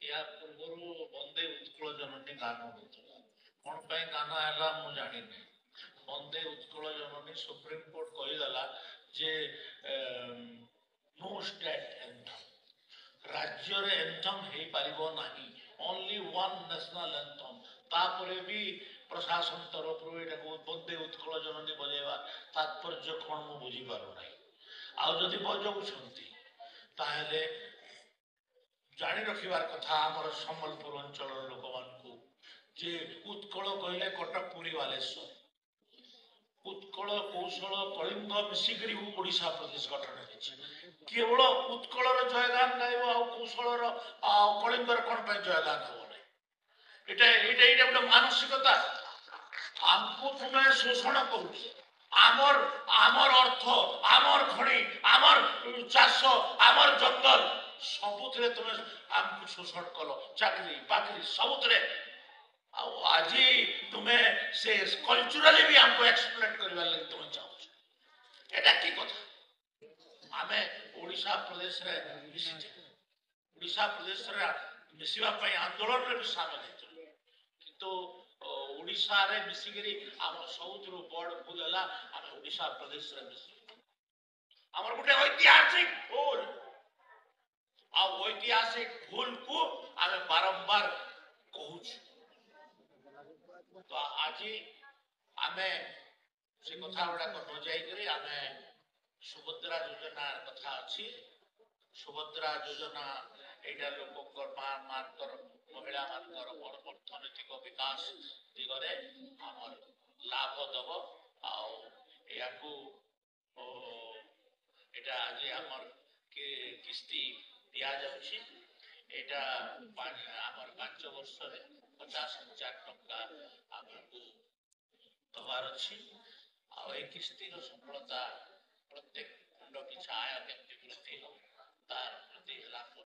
या पूर्व वंदे उत्कल जननी गान होता कौन पे गान है मु जानी वंदे उत्कल जननी सुप्रीम कोर्ट कहीदेला जे नो स्टेट एंथम राज्य रे एंथम हे पारिबो नाही ओनली वन नेशनल एंथम तापरे भी प्रशासन तरफ एटा को वंदे उत्कल जननी बजेवा तात्पर्य कोन मु बुझी पारो नाही आउ जदि बजाउछंती ताहेले जानी रखिबार कथा आमर सम्बलपुर अंचल लोक मान जे उत्कल कहले कटक पुरी बालेश्वर उत्कल कौशल कलिंग मिसिकरी ओडिशा प्रदेश गठन केवल उत्कल जयगान गाइब आ कौशल कलिंगर कौन पे जयगान हम एटा एटा एटा गोटे मानसिकता आमको तुम्हें शोषण करुछ आमर आमर अर्थ आमर खଣି आमर चाष आमर जंगल सबुतरे तुम आमको शोषण कल चाकरी बाकरी सबुतरे आज तुम्हें से कल्चरली भी हमको एक्सप्लेट करबा लागि तुम चाहो एटा की कथा आमे ओडिशा प्रदेश रे ओडिशा प्रदेश रे मिसिबा पई आंदोलन रे भी शामिल हेतु किंतु ओडिशा रे मिसिकरी हम सबुतरो बड़ भूल हला हम ओडिशा प्रदेश रे मिसि हमर गुटे ऐतिहासिक भूल ऐतिहासिक भूल को आम बारंबार कहूँ तो आज आम से कथा गुड़ाक न जाइए आम सुभद्रा योजना कथा अच्छी सुभद्रा योजना यहाँ लोक मानकर महिला मानकर अर्थनैतिक विकास दिगरे आमर लाभ दब आज आमर किस्ती दिया जाउछि एटा आमर 5 वर्ष रे 50,000 टका आमको दबार अछि आ ए किस्ती रो सफलता